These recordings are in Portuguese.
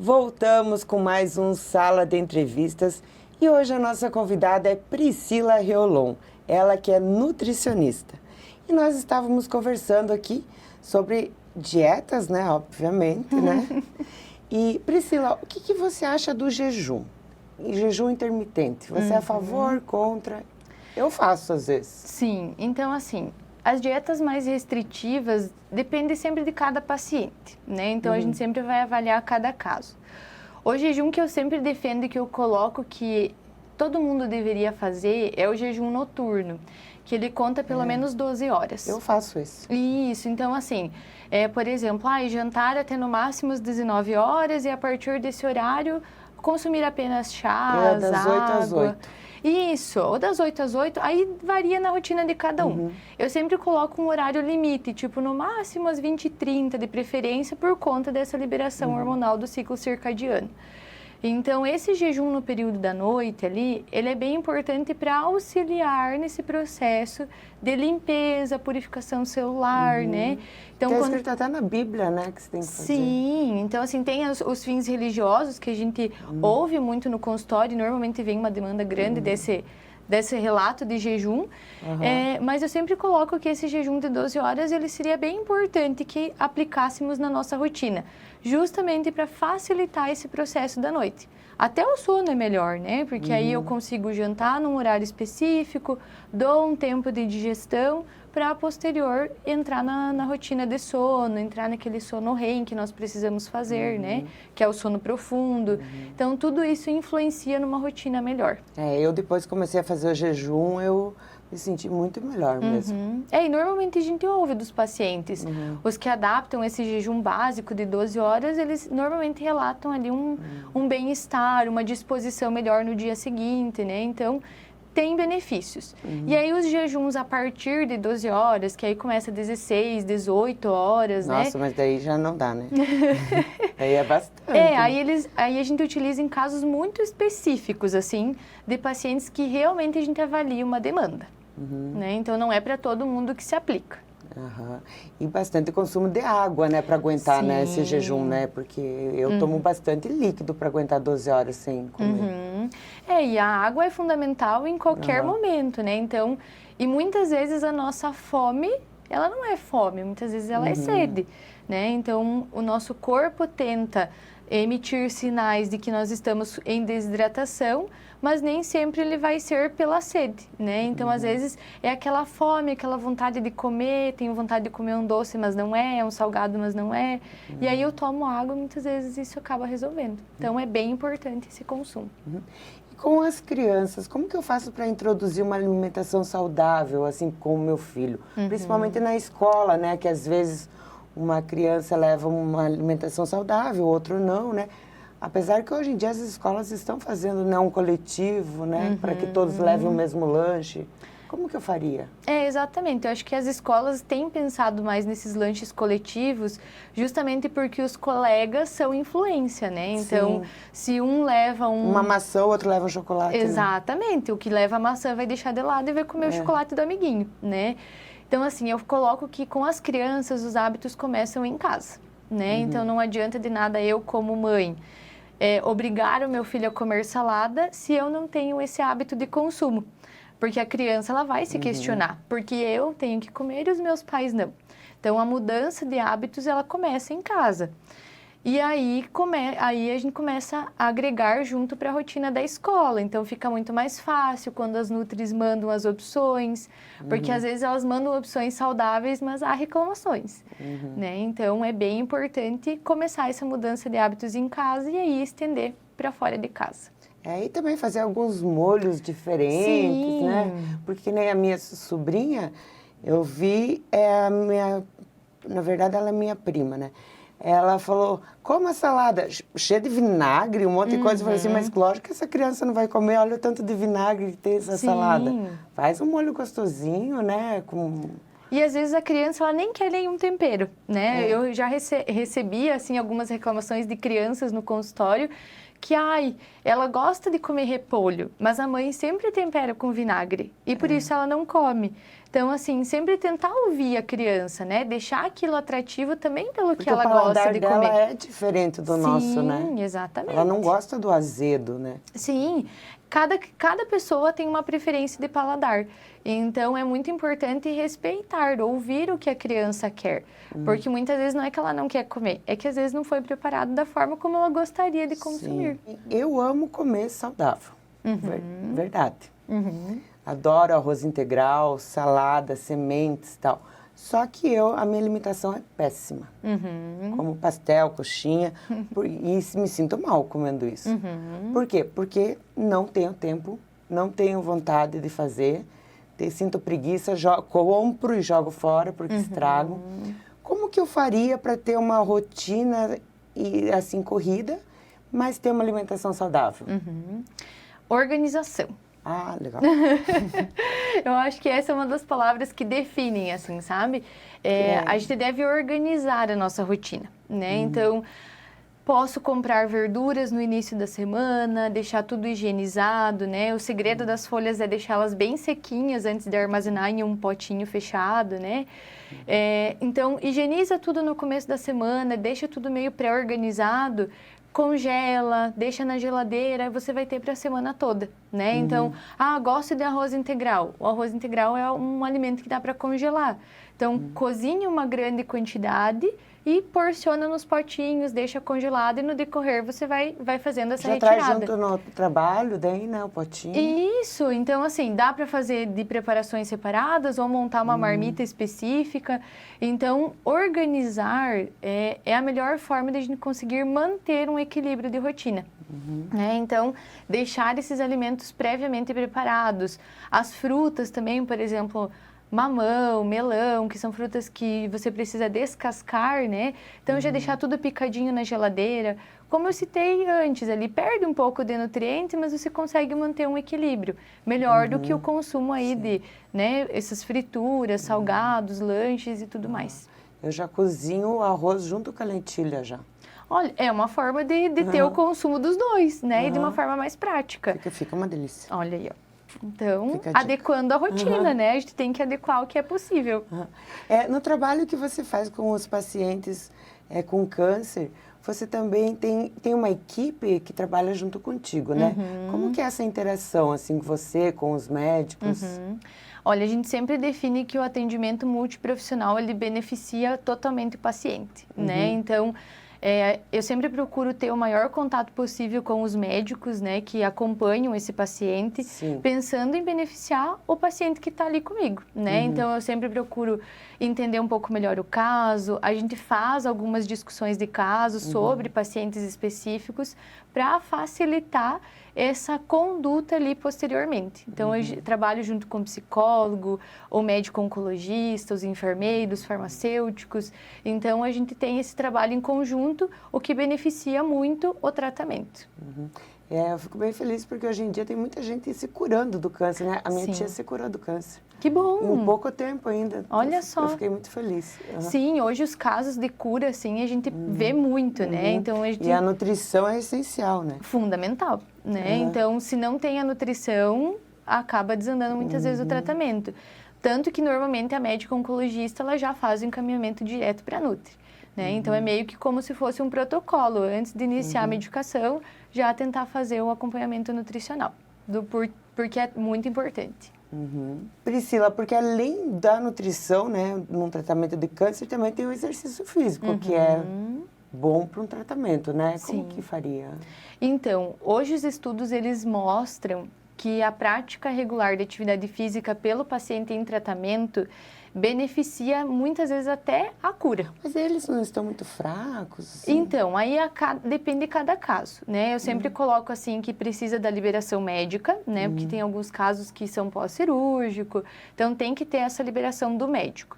Voltamos com mais um Sala de Entrevistas e hoje a nossa convidada é Priscila Reolon, ela que é nutricionista. E nós estávamos conversando aqui sobre dietas, né, obviamente, né? E Priscila, o que você acha do jejum? E jejum intermitente, você é a favor, contra? Eu faço às vezes. Sim, então assim, as dietas mais restritivas dependem sempre de cada paciente, né? Então a gente sempre vai avaliar cada caso. O jejum que eu sempre defendo e que eu coloco que todo mundo deveria fazer é o jejum noturno, que ele conta pelo menos 12 horas. Eu faço isso. Isso, então assim, por exemplo, jantar até no máximo às 19 horas e a partir desse horário consumir apenas chás, das 8 às 8. Isso, ou das 8 às 8, aí varia na rotina de cada um. Eu sempre coloco um horário limite, tipo no máximo às 20h30 de preferência, por conta dessa liberação hormonal do ciclo circadiano. Então, esse jejum no período da noite ali, ele é bem importante para auxiliar nesse processo de limpeza, purificação celular, né? Então, Está escrito até na Bíblia, né, que você tem que fazer. Sim, então assim, tem os fins religiosos que a gente ouve muito no consultório, e normalmente vem uma demanda grande desse relato de jejum, mas eu sempre coloco que esse jejum de 12 horas, ele seria bem importante que aplicássemos na nossa rotina, justamente para facilitar esse processo da noite. Até o sono é melhor, né? Porque aí eu consigo jantar num horário específico, dou um tempo de digestão, para posterior entrar na rotina de sono, entrar naquele sono REM que nós precisamos fazer, né? Que é o sono profundo. Então, tudo isso influencia numa rotina melhor. Eu depois que comecei a fazer o jejum, eu me senti muito melhor mesmo. E normalmente a gente ouve dos pacientes, os que adaptam esse jejum básico de 12 horas, eles normalmente relatam ali um bem-estar, uma disposição melhor no dia seguinte, né? Então, tem benefícios. E aí os jejuns a partir de 12 horas, que aí começa 16, 18 horas, né? Nossa, mas daí já não dá, né? Aí é bastante. Aí a gente utiliza em casos muito específicos, assim, de pacientes que realmente a gente avalia uma demanda, né? Então não é para todo mundo que se aplica. E bastante consumo de água, né, para aguentar, né, esse jejum, né, porque eu tomo bastante líquido para aguentar 12 horas sem comer. E a água é fundamental em qualquer momento, né, então, e muitas vezes a nossa fome, ela não é fome, muitas vezes ela é sede, né, então o nosso corpo tenta emitir sinais de que nós estamos em desidratação, mas nem sempre ele vai ser pela sede, né? Então, às vezes, é aquela fome, aquela vontade de comer, tenho vontade de comer um doce, mas não é um salgado, mas não é. E aí eu tomo água, muitas vezes isso acaba resolvendo. Então, é bem importante esse consumo. E com as crianças, como que eu faço para introduzir uma alimentação saudável, assim, com o meu filho? Principalmente na escola, né? Que às vezes uma criança leva uma alimentação saudável, outro não, né? Apesar que hoje em dia as escolas estão fazendo, né, um coletivo, né? Para que todos levem o mesmo lanche. Como que eu faria? Exatamente. Eu acho que as escolas têm pensado mais nesses lanches coletivos, justamente porque os colegas são influência, né? Então, se um leva uma maçã, o outro leva um chocolate. Exatamente. Né? O que leva a maçã vai deixar de lado e vai comer o chocolate do amiguinho, né? Então, assim, eu coloco que com as crianças os hábitos começam em casa, né? Então, não adianta de nada eu, como mãe, obrigar o meu filho a comer salada se eu não tenho esse hábito de consumo. Porque a criança, ela vai se questionar, porque eu tenho que comer e os meus pais não. Então, a mudança de hábitos, ela começa em casa. E aí a gente começa a agregar junto para a rotina da escola. Então, fica muito mais fácil quando as nutris mandam as opções, porque às vezes elas mandam opções saudáveis, mas há reclamações, né? Então, é bem importante começar essa mudança de hábitos em casa e aí estender para fora de casa. E também fazer alguns molhos diferentes, né? Porque nem a minha sobrinha, eu vi, na verdade ela é minha prima, né? Ela falou, coma a salada, cheia de vinagre, um monte de coisa. Eu falei assim, mas lógico que essa criança não vai comer, olha o tanto de vinagre que tem essa salada. Faz um molho gostosinho, né? E às vezes a criança, ela nem quer nenhum tempero, né? Eu já recebi, assim, algumas reclamações de crianças no consultório que, ela gosta de comer repolho, mas a mãe sempre tempera com vinagre e por isso ela não come. Então, assim, sempre tentar ouvir a criança, né? Deixar aquilo atrativo também pelo que Porque ela o paladar gosta de dela comer. é diferente do nosso, né? Sim, exatamente. Ela não gosta do azedo, né? Sim, cada pessoa tem uma preferência de paladar. Então, é muito importante respeitar, ouvir o que a criança quer. Porque muitas vezes não é que ela não quer comer, é que às vezes não foi preparado da forma como ela gostaria de consumir. Sim. Eu amo comer saudável, verdade. Adoro arroz integral, salada, sementes e tal. Só que a minha alimentação é péssima. Como pastel, coxinha, e me sinto mal comendo isso. Por quê? Porque não tenho tempo, não tenho vontade de fazer, sinto preguiça, compro e jogo fora porque estrago. Como que eu faria para ter uma rotina assim corrida, mas ter uma alimentação saudável? Organização. Ah, legal. Eu acho que essa é uma das palavras que definem, assim, sabe? A gente deve organizar a nossa rotina, né? Então, posso comprar verduras no início da semana, deixar tudo higienizado, né? O segredo das folhas é deixá-las bem sequinhas antes de armazenar em um potinho fechado, né? Então, higieniza tudo no começo da semana, deixa tudo meio pré-organizado, congela, deixa na geladeira, você vai ter para a semana toda, né? Então, gosto de arroz integral. O arroz integral é um alimento que dá para congelar. Então, cozinha uma grande quantidade e porciona nos potinhos, deixa congelado e no decorrer você vai fazendo essa retirada. Já traz junto no trabalho, daí, né, o potinho? Isso, então assim, dá para fazer de preparações separadas ou montar uma marmita específica. Então, organizar é a melhor forma de a gente conseguir manter um equilíbrio de rotina. Né? Então, deixar esses alimentos previamente preparados. As frutas também, por exemplo, mamão, melão, que são frutas que você precisa descascar, né? Então, já deixar tudo picadinho na geladeira. Como eu citei antes, ali perde um pouco de nutriente, mas você consegue manter um equilíbrio melhor do que o consumo aí de, né, essas frituras, salgados, lanches e tudo mais. Eu já cozinho o arroz junto com a lentilha já. Olha, é uma forma de ter o consumo dos dois, né? E de uma forma mais prática. Fica uma delícia. Olha aí, ó. Então, adequando a rotina, né? A gente tem que adequar o que é possível. No trabalho que você faz com os pacientes com câncer, você também tem uma equipe que trabalha junto contigo, né? Como que é essa interação, assim, com você, com os médicos? Olha, a gente sempre define que o atendimento multiprofissional, ele beneficia totalmente o paciente, né? Então, eu sempre procuro ter o maior contato possível com os médicos, né, que acompanham esse paciente, pensando em beneficiar o paciente que está ali comigo, né? Então, eu sempre procuro entender um pouco melhor o caso, a gente faz algumas discussões de casos sobre pacientes específicos para facilitar essa conduta ali posteriormente. Então, eu trabalho junto com o psicólogo, o médico oncologista, os enfermeiros, farmacêuticos. Então, a gente tem esse trabalho em conjunto, o que beneficia muito o tratamento. Eu fico bem feliz porque hoje em dia tem muita gente se curando do câncer, né? A minha tia se curou do câncer. Que bom! Em pouco tempo ainda. Olha só. Eu fiquei muito feliz. Sim, hoje os casos de cura, assim, a gente vê muito, né? Então, E a nutrição é essencial, né? Fundamental, né? Então, se não tem a nutrição, acaba desandando muitas vezes o tratamento. Tanto que, normalmente, a médica oncologista, ela já faz o encaminhamento direto para a Nutri. Né? Então, é meio que como se fosse um protocolo. Antes de iniciar a medicação, já tentar fazer o acompanhamento nutricional, porque é muito importante. Priscila, porque além da nutrição, né, num tratamento de câncer, também tem o exercício físico, que é bom para um tratamento, né? Como que faria? Então, hoje os estudos, eles mostram que a prática regular de atividade física pelo paciente em tratamento beneficia muitas vezes até a cura. Mas eles não estão muito fracos? Assim? Então, aí depende de cada caso, né? Eu sempre coloco assim que precisa da liberação médica, né? Porque tem alguns casos que são pós-cirúrgico, então tem que ter essa liberação do médico.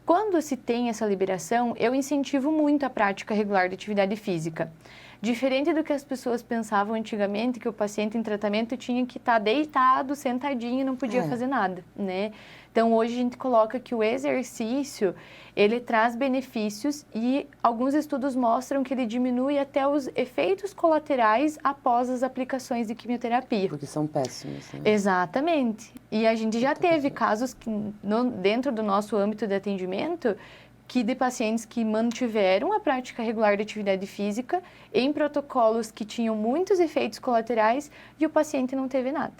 Quando se tem essa liberação, eu incentivo muito a prática regular de atividade física. Diferente do que as pessoas pensavam antigamente, que o paciente em tratamento tinha que estar deitado, sentadinho e não podia fazer nada, né? Então, hoje a gente coloca que o exercício, ele traz benefícios e alguns estudos mostram que ele diminui até os efeitos colaterais após as aplicações de quimioterapia. Porque são péssimos, né? Exatamente. E a gente já teve casos que, dentro do nosso âmbito de atendimento, que de pacientes que mantiveram a prática regular de atividade física em protocolos que tinham muitos efeitos colaterais e o paciente não teve nada.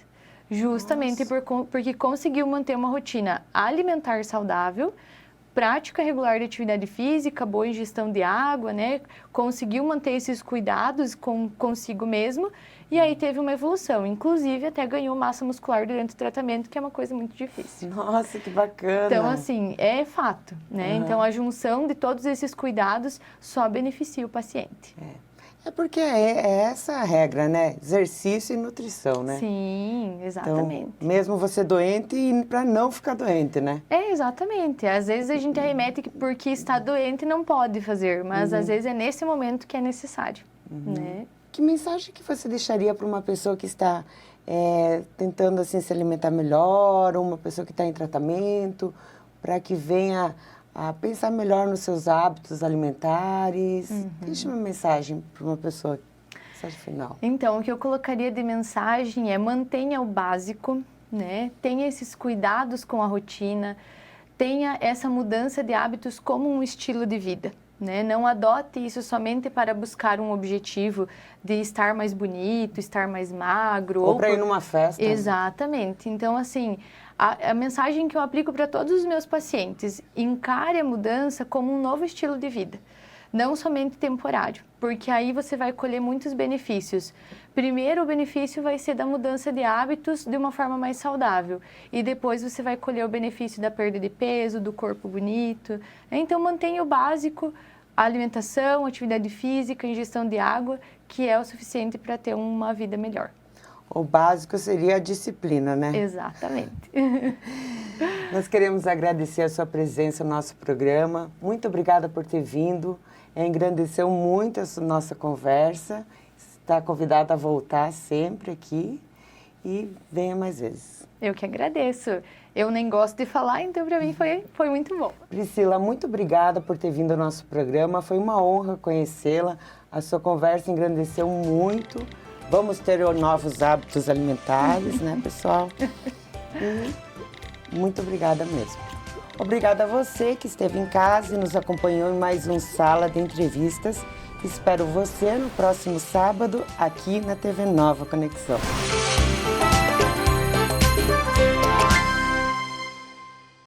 Justamente porque conseguiu manter uma rotina alimentar saudável, prática regular de atividade física, boa ingestão de água, né? Conseguiu manter esses cuidados consigo mesmo e aí teve uma evolução. Inclusive, até ganhou massa muscular durante o tratamento, que é uma coisa muito difícil. Nossa, que bacana! Então, assim, é fato, né? Então, a junção de todos esses cuidados só beneficia o paciente. É porque é essa a regra, né? Exercício e nutrição, né? Sim, exatamente. Então, mesmo você doente, e para não ficar doente, né? Exatamente. Às vezes a gente arremete que porque está doente não pode fazer, mas às vezes é nesse momento que é necessário, né? Que mensagem que você deixaria para uma pessoa que está tentando assim se alimentar melhor, ou uma pessoa que está em tratamento, para que venha a pensar melhor nos seus hábitos alimentares? Deixa uma mensagem para uma pessoa, mensagem final. Então, o que eu colocaria de mensagem é mantenha o básico, né? Tenha esses cuidados com a rotina, tenha essa mudança de hábitos como um estilo de vida, né? Não adote isso somente para buscar um objetivo de estar mais bonito, estar mais magro. Ou para ir numa festa. Exatamente. Então, assim, a mensagem que eu aplico para todos os meus pacientes, encare a mudança como um novo estilo de vida, não somente temporário, porque aí você vai colher muitos benefícios. Primeiro, o benefício vai ser da mudança de hábitos de uma forma mais saudável, e depois você vai colher o benefício da perda de peso, do corpo bonito. Então, mantenha o básico, a alimentação, atividade física, ingestão de água, que é o suficiente para ter uma vida melhor. O básico seria a disciplina, né? Exatamente. Nós queremos agradecer a sua presença no nosso programa. Muito obrigada por ter vindo. Engrandeceu muito a nossa conversa. Está convidada a voltar sempre aqui e venha mais vezes. Eu que agradeço. Eu nem gosto de falar, então para mim foi muito bom. Priscila, muito obrigada por ter vindo ao nosso programa. Foi uma honra conhecê-la. A sua conversa engrandeceu muito. Vamos ter novos hábitos alimentares, né, pessoal? E muito obrigada mesmo. Obrigada a você que esteve em casa e nos acompanhou em mais um Sala de Entrevistas. Espero você no próximo sábado aqui na TV Nova Conexão.